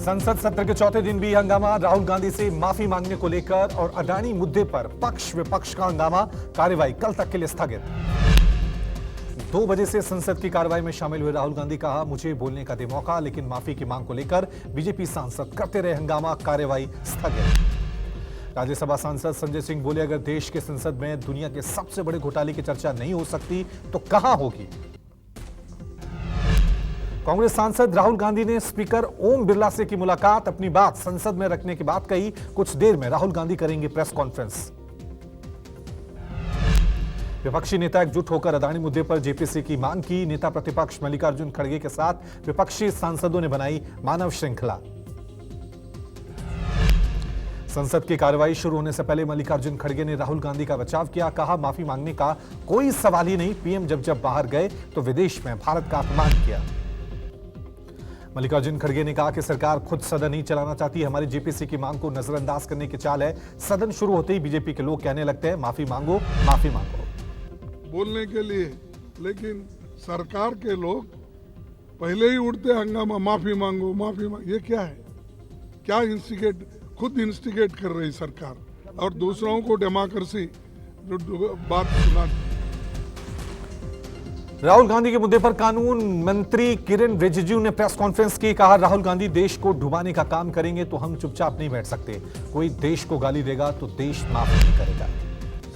संसद सत्र के चौथे दिन भी हंगामा, राहुल गांधी से माफी मांगने को लेकर और अडानी मुद्दे पर पक्ष विपक्ष का हंगामा, कार्यवाही कल तक के लिए स्थगित। 2 बजे से संसद की कार्रवाई में शामिल हुए राहुल गांधी, कहा मुझे बोलने का दे मौका, लेकिन माफी की मांग को लेकर बीजेपी सांसद करते रहे हंगामा, कार्यवाही स्थगित। राज्यसभा सांसद संजय सिंह बोले, अगर देश के संसद में दुनिया के सबसे बड़े घोटाले की चर्चा नहीं हो सकती तो कहां होगी। कांग्रेस सांसद राहुल गांधी ने स्पीकर ओम बिरला से की मुलाकात, अपनी बात संसद में रखने की बात कही। कुछ देर में राहुल गांधी करेंगे प्रेस कॉन्फ्रेंस। विपक्षी नेता एकजुट होकर अडानी मुद्दे पर जेपीसी की मांग की। नेता प्रतिपक्ष मल्लिकार्जुन खड़गे के साथ विपक्षी सांसदों ने बनाई मानव श्रृंखला। संसद की कार्रवाई शुरू होने से पहले मल्लिकार्जुन खड़गे ने राहुल गांधी का बचाव किया, कहा माफी मांगने का कोई सवाल ही नहीं, पीएम जब बाहर गए तो विदेश में भारत का अपमान किया। मल्लिकार्जुन खड़गे ने कहा कि सरकार खुद सदन नहीं चलाना चाहती, हमारी जेपीसी की मांग को नजरअंदाज करने की चाल है। सदन शुरू होते ही बीजेपी के लोग कहने लगते हैं माफी मांगो माफी मांगो, बोलने के लिए, लेकिन सरकार के लोग पहले ही उठते हंगामा, माफी मांगो माफी मांगो। ये क्या है? क्या खुद इंस्टिगेट कर रही सरकार और दूसरों को डेमोक्रेसी बात सुना। राहुल गांधी के मुद्दे पर कानून मंत्री किरेन रिजिजू ने प्रेस कॉन्फ्रेंस की, कहा राहुल गांधी देश को डुबाने का काम करेंगे तो हम चुपचाप नहीं बैठ सकते। कोई देश को गाली देगा तो देश माफ नहीं करेगा।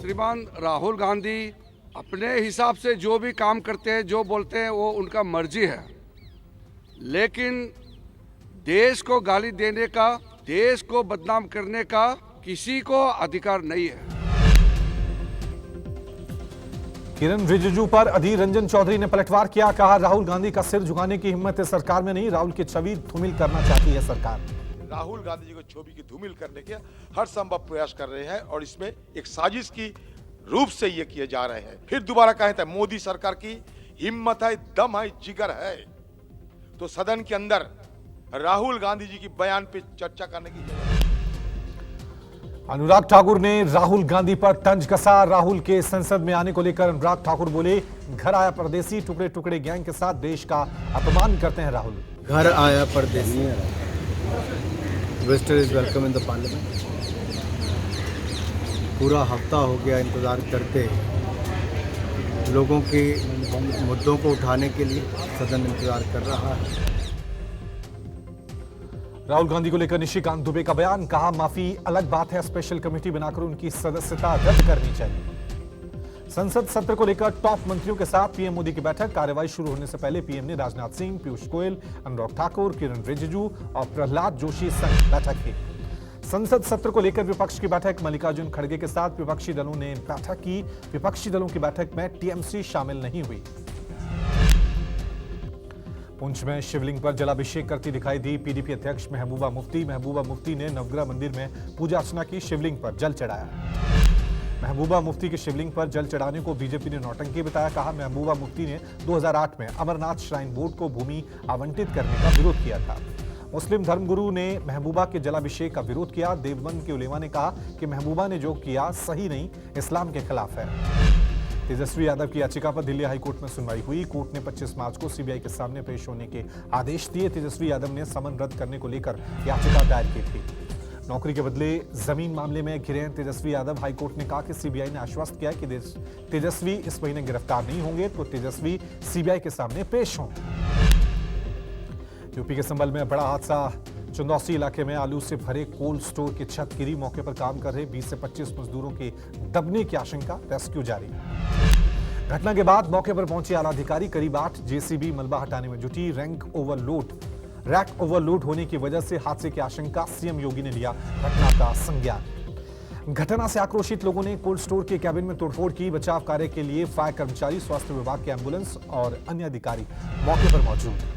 श्रीमान राहुल गांधी अपने हिसाब से जो भी काम करते हैं, जो बोलते हैं, वो उनका मर्जी है, लेकिन देश को गाली देने का, देश को बदनाम करने का किसी को अधिकार नहीं है। किरेन रिजिजू पर अधीर रंजन चौधरी ने पलटवार किया, कहा राहुल गांधी का सिर झुकाने की हिम्मत है सरकार में नहीं, राहुल की छवि धूमिल करना चाहती है सरकार। राहुल गांधी जी को छवि की धूमिल करने के हर संभव प्रयास कर रहे हैं और इसमें एक साजिश की रूप से ये किए जा रहे हैं। फिर दोबारा कहें तो मोदी सरकार की हिम्मत है, दम है, जिगर है, तो सदन के अंदर राहुल गांधी जी की बयान पे चर्चा करने की जरूरत है। अनुराग ठाकुर ने राहुल गांधी पर तंज कसा। राहुल के संसद में आने को लेकर अनुराग ठाकुर बोले, घर आया परदेसी, टुकड़े टुकड़े गैंग के साथ देश का अपमान करते हैं राहुल। घर आया परदेसी, Wester is welcome in the parliament. पूरा हफ्ता हो गया इंतजार करते, लोगों के मुद्दों को उठाने के लिए सदन इंतजार कर रहा है। राहुल गांधी को लेकर निशिकांत दुबे का बयान, कहा माफी अलग बात है, स्पेशल कमेटी बनाकर उनकी सदस्यता रद्द करनी चाहिए। संसद सत्र को लेकर टॉप मंत्रियों के साथ पीएम मोदी की बैठक, कार्रवाई शुरू होने से पहले पीएम ने राजनाथ सिंह, पीयूष गोयल, अनुराग ठाकुर, किरेन रिजिजू और प्रहलाद जोशी संग बैठक की। संसद सत्र को लेकर विपक्ष की बैठक, मल्लिकार्जुन खड़गे के साथ विपक्षी दलों ने बैठक की। विपक्षी दलों की बैठक में टीएमसी शामिल नहीं हुई। पुंछ में शिवलिंग पर जलाभिषेक करती दिखाई दी पीडीपी अध्यक्ष महबूबा मुफ्ती। महबूबा मुफ्ती ने नवग्रह मंदिर में पूजा अर्चना की, शिवलिंग पर जल चढ़ाया। महबूबा मुफ्ती के शिवलिंग पर जल चढ़ाने को बीजेपी ने नौटंकी बताया, कहा महबूबा मुफ्ती ने 2008 में अमरनाथ श्राइन बोर्ड को भूमि आवंटित करने का विरोध किया था। मुस्लिम धर्मगुरु ने महबूबा के जलाभिषेक का विरोध किया। देवबंद के उलेमा ने कहा कि महबूबा ने जो किया सही नहीं, इस्लाम के खिलाफ है। तेजस्वी यादव की याचिका पर दिल्ली हाईकोर्ट में सुनवाई हुई। कोर्ट ने 25 मार्च को सीबीआई के सामने पेश होने के आदेश दिए। तेजस्वी यादव ने समन रद्द करने को लेकर याचिका दायर की थी। नौकरी के बदले जमीन मामले में घिरे तेजस्वी यादव, हाईकोर्ट ने कहा कि सीबीआई ने आश्वस्त किया कि तेजस्वी इस महीने गिरफ्तार नहीं होंगे तो तेजस्वी सीबीआई के सामने पेश हों। यूपी के संभल में बड़ा हादसा, चंदौसी इलाके में आलू से भरे कोल्ड स्टोर की छत गिरी, मौके पर काम कर रहे 20 से 25 मजदूरों के दबने की आशंका, रेस्क्यू जारी। घटना के बाद मौके पर पहुंचे आला अधिकारी, करीब 8 जेसीबी मलबा हटाने में जुटी। रैक ओवरलोड होने की वजह से हादसे की आशंका, सीएम योगी ने लिया घटना का संज्ञान। घटना से आक्रोशित लोगों ने कोल्ड स्टोर के कैबिन में तोड़फोड़ की। बचाव कार्य के लिए फायर कर्मचारी, स्वास्थ्य विभाग के एम्बुलेंस और अन्य अधिकारी मौके पर मौजूद।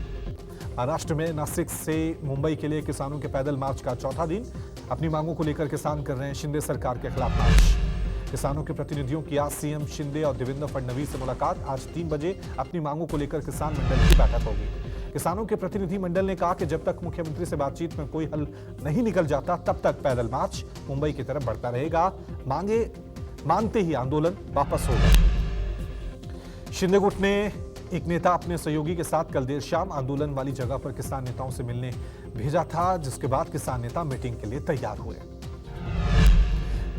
महाराष्ट्र में नासिक से मुंबई के लिए किसानों के पैदल मार्च का चौथा दिन, अपनी मांगों को लेकर किसान कर रहे हैं शिंदे सरकार के खिलाफ मार्च। किसानों के प्रतिनिधियों की आज सीएम शिंदे और देवेंद्र फडणवीस से मुलाकात। आज 3 बजे अपनी मांगों को लेकर किसान मंडल की बैठक होगी। किसानों के प्रतिनिधि मंडल ने कहा कि जब तक मुख्यमंत्री से बातचीत में कोई हल नहीं निकल जाता तब तक पैदल मार्च मुंबई की तरफ बढ़ता रहेगा। मांगे मानते ही आंदोलन वापस होगा। शिंदे गुट ने एक नेता अपने सहयोगी के साथ कल देर शाम आंदोलन वाली जगह पर किसान नेताओं से मिलने भेजा था, जिसके बाद किसान नेता मीटिंग के लिए तैयार हुए।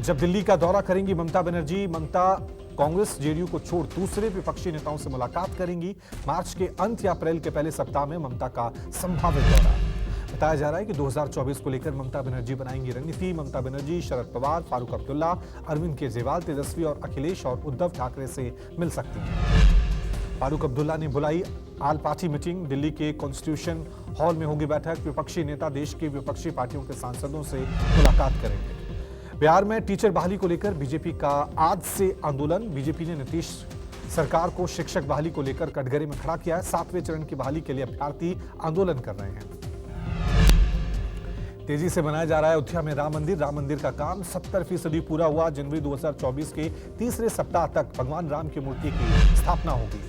जब दिल्ली का दौरा करेंगी ममता बनर्जी, ममता कांग्रेस जेडीयू को छोड़ दूसरे विपक्षी नेताओं से मुलाकात करेंगी। मार्च के अंत या अप्रैल के पहले सप्ताह में ममता का संभावित दौरा। बताया जा रहा है कि 2024 को लेकर ममता बनर्जी बनाएंगी रणनीति। ममता बनर्जी शरद पवार, फारूक अब्दुल्ला, अरविंद केजरीवाल, तेजस्वी और अखिलेश और उद्धव ठाकरे से मिल सकती हैं। फारूक अब्दुल्ला ने बुलाई आल पार्टी मीटिंग। दिल्ली के कॉन्स्टिट्यूशन हॉल में होगी बैठक। विपक्षी नेता देश की विपक्षी पार्टियों के सांसदों से मुलाकात करेंगे। बिहार में टीचर बहाली को लेकर बीजेपी का आज से आंदोलन। बीजेपी ने नीतीश सरकार को शिक्षक बहाली को लेकर कटघरे में खड़ा किया है। 7वें चरण की बहाली के लिए अभ्यर्थी आंदोलन कर रहे हैं। तेजी से बनाया जा रहा है अयोध्या में राम मंदिर। राम मंदिर का काम 70% पूरा हुआ। जनवरी 2024 के तीसरे सप्ताह तक भगवान राम की मूर्ति की स्थापना होगी।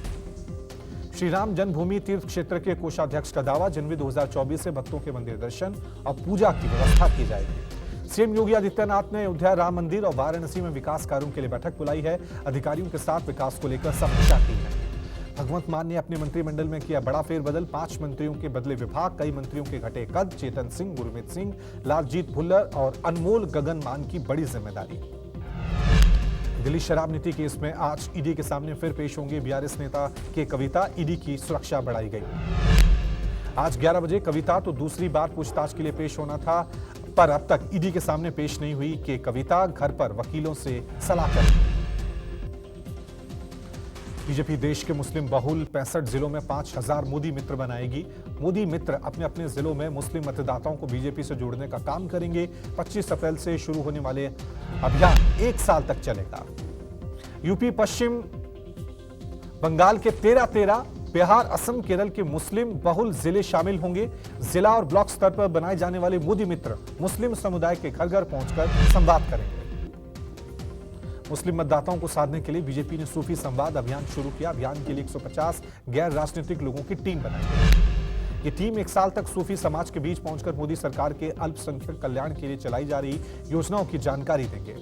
श्री राम जन्मभूमि तीर्थ क्षेत्र के कोषाध्यक्ष का दावा, जनवरी 2024 से भक्तों के मंदिर दर्शन और पूजा की व्यवस्था की जाएगी। सीएम योगी आदित्यनाथ ने अयोध्या राम मंदिर और वाराणसी में विकास कार्यों के लिए बैठक बुलाई है। अधिकारियों के साथ विकास को लेकर समीक्षा की है। भगवंत मान ने अपने मंत्रिमंडल में किया बड़ा फेरबदल। 5 मंत्रियों के बदले विभाग, कई मंत्रियों के घटे कद। चेतन सिंह, गुरमीत सिंह, लालजीत भुल्लर और अनमोल गगन मान की बड़ी जिम्मेदारी। दिल्ली शराब नीति केस में आज ईडी के सामने फिर पेश होंगे बीआरएस नेता के कविता। ईडी की सुरक्षा बढ़ाई गई। आज 11 बजे कविता तो दूसरी बार पूछताछ के लिए पेश होना था, पर अब तक ईडी के सामने पेश नहीं हुई कि कविता घर पर वकीलों से सलाह करें। बीजेपी देश के मुस्लिम बहुल 65 जिलों में 5000 मोदी मित्र बनाएगी। मोदी मित्र अपने अपने जिलों में मुस्लिम मतदाताओं को बीजेपी से जोड़ने का काम करेंगे। 25 अप्रैल से शुरू होने वाले अभियान 1 साल तक चलेगा। यूपी, पश्चिम बंगाल के 13, बिहार, असम, केरल के मुस्लिम बहुल जिले शामिल होंगे। जिला और ब्लॉक स्तर पर बनाए जाने वाले मोदी मित्र मुस्लिम समुदाय के घर घर पहुंचकर संवाद करेंगे। मुस्लिम मतदाताओं को साधने के लिए बीजेपी ने सूफी संवाद अभियान शुरू किया। अभियान के लिए 150 गैर राजनीतिक लोगों की टीम बनाई गई। ये टीम 1 साल तक सूफी समाज के बीच पहुंचकर मोदी सरकार के अल्पसंख्यक कल्याण के लिए चलाई जा रही योजनाओं की जानकारी देंगे।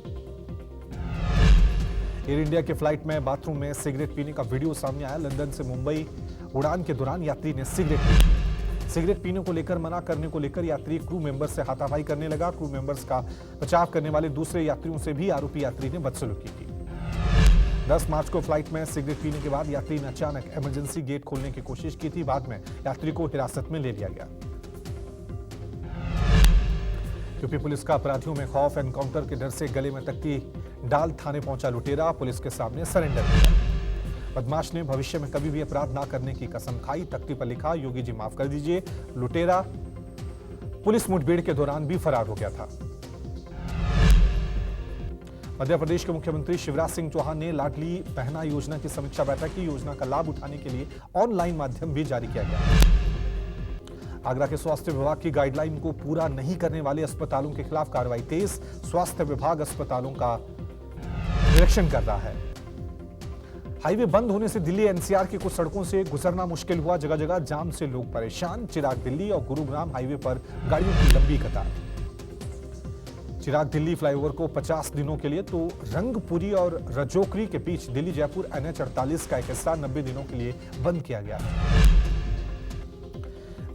एयर इंडिया के फ्लाइट में बाथरूम में सिगरेट पीने का वीडियो सामने आया। लंदन से मुंबई उड़ान के दौरान यात्री ने सिगरेट पी। सिगरेट पीने को लेकर मना करने को लेकर यात्री क्रू मेंबर से हाथापाई करने लगा। क्रू मेंबर्स का बचाव करने वाले दूसरे यात्रियों से भी आरोपी यात्री ने बदसलूकी की। 10 मार्च को फ्लाइट में सिगरेट पीने के बाद यात्री ने अचानक इमरजेंसी गेट खोलने की कोशिश की थी। बाद में यात्री को हिरासत में ले लिया गया। यूपी पुलिस का अपराधियों में खौफ। एनकाउंटर के डर से गले में तख्ती डाल थाने पहुंचा लुटेरा पुलिस के सामने सरेंडर किया। बदमाश ने भविष्य में कभी भी अपराध ना करने की कसम खाई। तख्ती पर लिखा, योगी जी माफ कर दीजिए। लुटेरा पुलिस मुठभेड़ के दौरान भी फरार हो गया था। मध्य प्रदेश के मुख्यमंत्री शिवराज सिंह चौहान ने लाडली बहना योजना की समीक्षा बैठक की। योजना का लाभ उठाने के लिए ऑनलाइन माध्यम भी जारी किया गया। आगरा के स्वास्थ्य विभाग की गाइडलाइन को पूरा नहीं करने वाले अस्पतालों के खिलाफ कार्रवाई तेज। स्वास्थ्य विभाग अस्पतालों का निरीक्षण कर रहा है। हाईवे बंद होने से दिल्ली एनसीआर की कुछ सड़कों से गुजरना मुश्किल हुआ। जगह जगह जाम से लोग परेशान। चिराग दिल्ली और गुरुग्राम हाईवे पर गाड़ियों की लंबी कतार। चिराग दिल्ली फ्लाईओवर को 50 दिनों के लिए तो रंगपुरी और रजोकरी के बीच दिल्ली जयपुर NH 48 का एक हिस्सा 90 दिनों के लिए बंद किया गया है।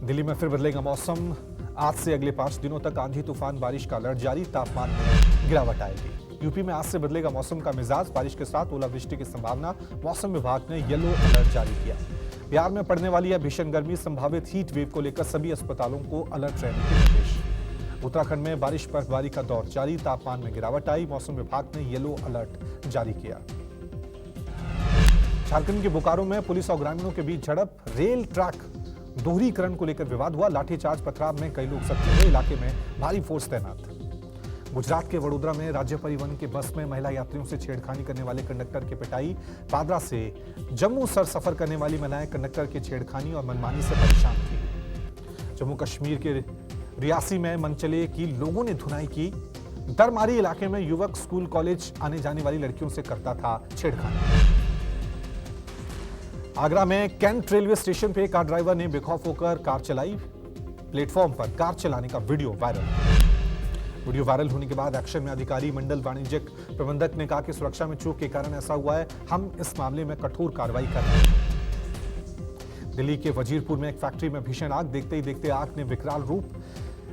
दिल्ली में फिर बदलेगा मौसम। आज से अगले 5 दिनों तक आंधी तूफान बारिश का अलर्ट जारी। तापमान में गिरावट आएगी। यूपी में आज से बदलेगा मौसम का मिजाज। बारिश के साथ ओलावृष्टि की संभावना। मौसम विभाग ने येलो अलर्ट जारी किया। बिहार में पड़ने वाली है भीषण गर्मी। संभावित हीट वेव को लेकर सभी अस्पतालों को अलर्ट रहने के निर्देश। उत्तराखंड में बारिश बर्फबारी का दौर जारी। तापमान में गिरावट आई। मौसम विभाग ने येलो अलर्ट जारी किया। झारखंड के बोकारो में पुलिस और ग्रामीणों के बीच झड़प। रेल ट्रैक दोहरीकरण को लेकर विवाद हुआ। लाठीचार्ज पथराव में कई लोग जख्मी हुए। इलाके में भारी फोर्स तैनात। गुजरात के वडोदरा में राज्य परिवहन की बस में महिला यात्रियों से छेड़खानी करने वाले कंडक्टर की पिटाई। पादरा से जम्मू सफर करने वाली महिलाएं कंडक्टर की छेड़खानी और मनमानी से परेशान थी। जम्मू कश्मीर के रियासी में मनचले की लोगों ने धुनाई की। दरमारी इलाके में युवक स्कूल कॉलेज आने जाने वाली लड़कियों से करता था छेड़खानी। आगरा में कैंट रेलवे स्टेशन पे कार ड्राइवर ने बेखौफ होकर कार चलाई। प्लेटफॉर्म पर कार चलाने का वीडियो वायरल होने के बाद एक्शन में अधिकारी मंडल वाणिज्यिक प्रबंधक ने कहा कि सुरक्षा में चूक के कारण ऐसा हुआ है। हम इस मामले में कठोर कार्रवाई कर रहे हैं। दिल्ली के वजीरपुर में एक फैक्ट्री में भीषण आग, देखते ही देखते आग ने विकराल रूप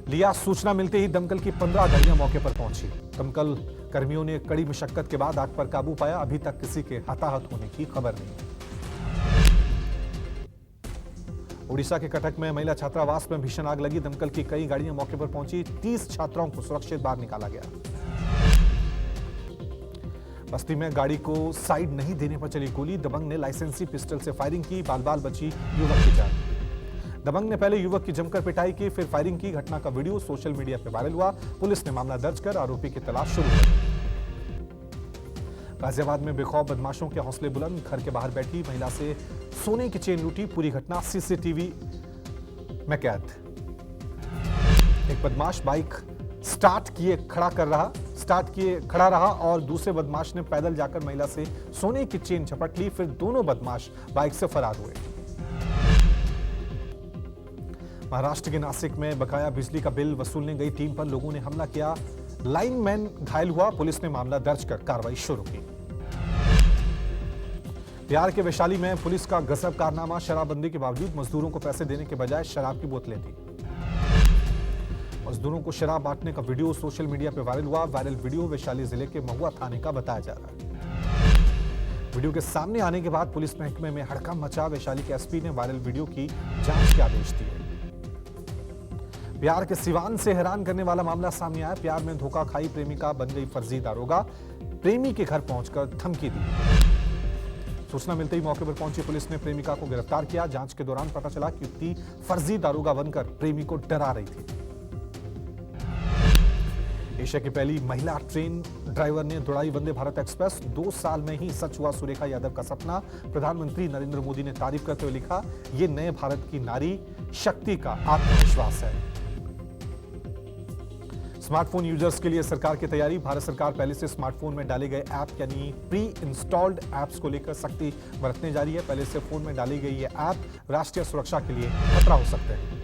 लिया। सूचना मिलते ही दमकल की 15 गाड़ियां मौके पर पहुंची। दमकल कर्मियों ने कड़ी मशक्कत के बाद आग पर काबू पाया। अभी तक किसी के हताहत होने की खबर नहीं। उड़ीसा के कटक में महिला छात्रावास में भीषण आग लगी। दमकल की कई गाड़ियां मौके पर पहुंची। 30 छात्राओं को सुरक्षित बाहर निकाला गया। बस्ती में गाड़ी को साइड नहीं देने पर चली गोली। दबंग ने लाइसेंसी पिस्टल से फायरिंग की। बाल बाल बची युवक की जान। दबंग ने पहले युवक की जमकर पिटाई की, फिर फायरिंग की। घटना का वीडियो सोशल मीडिया पर वायरल हुआ। पुलिस ने मामला दर्ज कर आरोपी की तलाश शुरू कर दी। गाजियाबाद में बेखौफ बदमाशों के हौसले बुलंद, घर के बाहर बैठी महिला से सोने की चेन लूटी। पूरी घटना सीसीटीवी में कैद। एक बदमाश बाइक स्टार्ट किए खड़ा रहा और दूसरे बदमाश ने पैदल जाकर महिला से सोने की चेन झपट ली। फिर दोनों बदमाश बाइक से फरार हुए। महाराष्ट्र के नासिक में बकाया बिजली का बिल वसूलने गई टीम पर लोगों ने हमला किया। लाइनमैन घायल हुआ। पुलिस ने मामला दर्ज कर कार्रवाई शुरू की। बिहार के वैशाली में पुलिस का गजब कारनामा। शराबबंदी के बावजूद मजदूरों को पैसे देने के बजाय शराब की बोतलें दी। मजदूरों को शराब बांटने का वीडियो सोशल मीडिया पर वायरल हुआ। वायरल वीडियो वैशाली जिले के महुआ थाने का बताया जा रहा है। वीडियो के सामने आने के बाद पुलिस महकमे में हड़कंप मचा। वैशाली के एसपी ने वायरल वीडियो की जांच के आदेश दिए। बिहार के सिवान से हैरान करने वाला मामला सामने आया। प्यार में धोखा खाई प्रेमिका बन गई फर्जी दारोगा। प्रेमी के घर पहुंचकर धमकी दी। सूचना मिलते ही मौके पर पहुंची पुलिस ने प्रेमिका को गिरफ्तार किया। जांच के दौरान पता चला कि युवती फर्जी दारोगा बनकर प्रेमी को डरा रही थी। एशिया की पहली महिला ट्रेन ड्राइवर ने दौड़ाई वंदे भारत एक्सप्रेस। 2 साल में ही सच हुआ सुरेखा यादव का सपना। प्रधानमंत्री नरेंद्र मोदी ने तारीफ करते हुए लिखा, ये नए भारत की नारी शक्ति का आत्मविश्वास है। स्मार्टफोन यूजर्स के लिए सरकार की तैयारी। भारत सरकार पहले से स्मार्टफोन में डाले गए ऐप यानी प्री इंस्टॉल्ड ऐप्स को लेकर सख्ती बरतने जा रही है। पहले से फोन में डाली गई ये ऐप राष्ट्रीय सुरक्षा के लिए खतरा हो सकते हैं।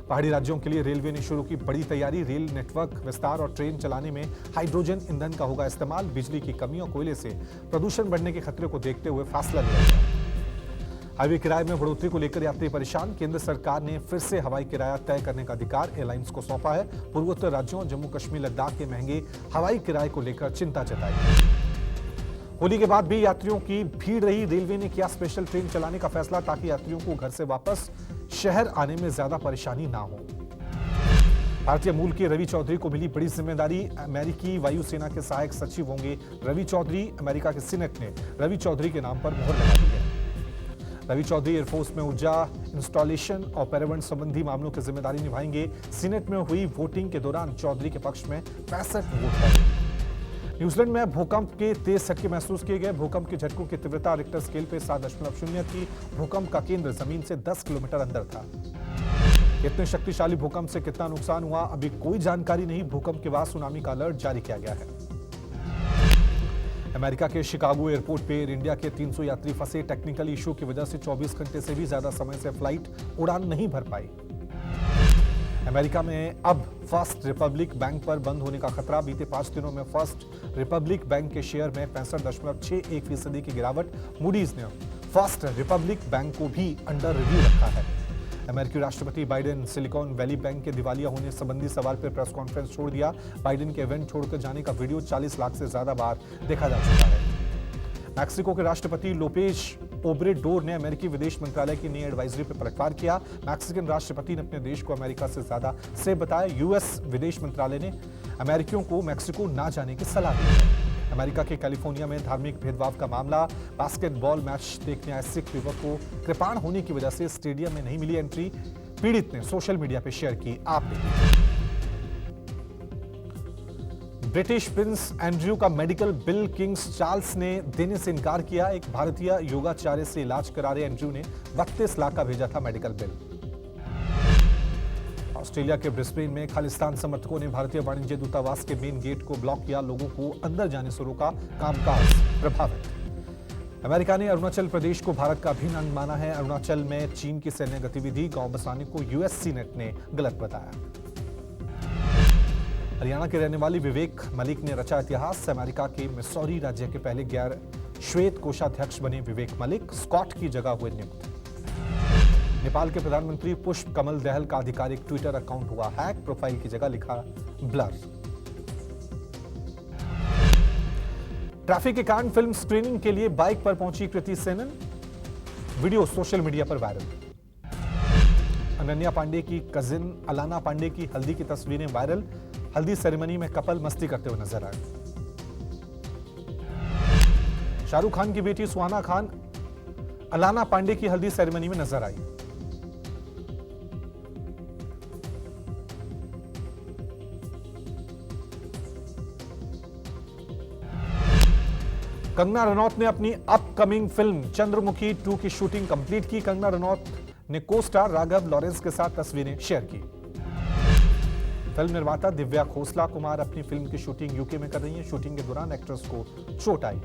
पहाड़ी राज्यों के लिए रेलवे ने शुरू की बड़ी तैयारी। रेल नेटवर्क विस्तार और ट्रेन चलाने में हाइड्रोजन ईंधन का होगा इस्तेमाल। बिजली की कमी और कोयले से प्रदूषण बढ़ने के खतरे को देखते हुए फैसला लिया गया। हाईवे किराए में बढ़ोतरी को लेकर यात्री परेशान। केंद्र सरकार ने फिर से हवाई किराया तय करने का अधिकार एयरलाइंस को सौंपा है। पूर्वोत्तर राज्यों जम्मू कश्मीर लद्दाख के महंगे हवाई किराए को लेकर चिंता जताई। होली के बाद भी यात्रियों की भीड़ रही। रेलवे ने किया स्पेशल ट्रेन चलाने का फैसला ताकि यात्रियों को घर से वापस शहर आने में ज्यादा परेशानी ना हो। भारतीय मूल के रवि चौधरी को मिली बड़ी जिम्मेदारी। अमेरिकी वायुसेना के सहायक सचिव होंगे रवि चौधरी। अमेरिका के सीनेट ने रवि चौधरी के नाम पर मोहर लगा दी है। रवि चौधरी एयरफोर्स में ऊर्जा इंस्टॉलेशन और पर्यावरण संबंधी मामलों की जिम्मेदारी निभाएंगे। सीनेट में हुई वोटिंग के दौरान चौधरी के पक्ष में 65 वोट पड़े। न्यूजीलैंड में भूकंप के तेज झटके महसूस किए गए। भूकंप के झटकों की तीव्रता रिक्टर स्केल पे 7.0 थी। भूकंप का केंद्र जमीन से 10 किलोमीटर अंदर था। इतने शक्तिशाली भूकंप से कितना नुकसान हुआ अभी कोई जानकारी नहीं। भूकंप के बाद सुनामी का अलर्ट जारी किया गया है। अमेरिका के शिकागो एयरपोर्ट पे एयर इंडिया के 300 यात्री फंसे। टेक्निकल इशू की वजह से 24 घंटे से भी ज्यादा समय से फ्लाइट उड़ान नहीं भर पाई। अमेरिका में अब फर्स्ट रिपब्लिक बैंक पर बंद होने का खतरा। बीते 5 दिनों में फर्स्ट रिपब्लिक बैंक के शेयर में 65.61% की गिरावट। मूडीज ने फर्स्ट रिपब्लिक बैंक को भी अंडर रिव्यू रखा है। अमेरिकी राष्ट्रपति बाइडेन सिलिकॉन वैली बैंक के दिवालिया होने संबंधी सवाल पर प्रेस कॉन्फ्रेंस छोड़ दिया। बाइडेन के इवेंट छोड़कर जाने का वीडियो 40 लाख से ज्यादा बार देखा जा चुका है। मैक्सिको के राष्ट्रपति लोपेज ओब्रेडोर ने अमेरिकी विदेश मंत्रालय की नई एडवाइजरी पर पलटवार किया। मैक्सिकन राष्ट्रपति ने अपने देश को अमेरिका से ज्यादा से बताया। यूएस विदेश मंत्रालय ने अमेरिकियों को मैक्सिको ना जाने की सलाह दी है। अमेरिका के कैलिफोर्निया में धार्मिक भेदभाव का मामला। बास्केटबॉल मैच देखने आए सिख युवक को कृपाण होने की वजह से स्टेडियम में नहीं मिली एंट्री। पीड़ित ने सोशल मीडिया पर शेयर की आप देखिए। ब्रिटिश प्रिंस एंड्रयू का मेडिकल बिल किंग्स चार्ल्स ने देने से इनकार किया। एक भारतीय योगाचार्य से इलाज करा रहे एंड्रयू ने 32 लाख का भेजा था मेडिकल बिल। ऑस्ट्रेलिया के ब्रिस्बेन में खालिस्तान समर्थकों ने भारतीय वाणिज्य दूतावास के मेन गेट को ब्लॉक किया। लोगों को अंदर जाने से रोका। कामकाज प्रभावित। अमेरिका ने अरुणाचल प्रदेश को भारत का अभिन्न अंग माना है। अरुणाचल में चीन की सैन्य गतिविधि गांव बसाने को यूएस सीनेट ने गलत बताया। हरियाणा के रहने वाली विवेक मलिक ने रचा इतिहास। अमेरिका के मिसौरी राज्य के पहले गैर श्वेत कोषाध्यक्ष बने विवेक मलिक। स्कॉट की जगह हुए नियुक्त। नेपाल के प्रधानमंत्री पुष्प कमल दहल का आधिकारिक ट्विटर अकाउंट हुआ हैक, प्रोफाइल की जगह लिखा ब्लर। ट्रैफिक के कारण फिल्म स्क्रीनिंग के लिए बाइक पर पहुंची Kriti Sanon, video social media पर वायरल। अनन्या पांडे की कजिन अलाना पांडे की हल्दी की तस्वीरें वायरल, हल्दी सेरेमनी में कपल मस्ती करते हुए नजर आए। शाहरुख खान की बेटी सुहाना खान अलाना पांडे की हल्दी सेरेमनी में नजर आई। कंगना रनौत ने अपनी अपकमिंग फिल्म चंद्रमुखी 2 की शूटिंग कंप्लीट की। कंगना रनौत ने को स्टार राघव लॉरेंस के साथ तस्वीरें शेयर की। फिल्म निर्माता दिव्या खोसला कुमार अपनी फिल्म की शूटिंग यूके में कर रही हैं। शूटिंग के दौरान एक्ट्रेस को चोट आई।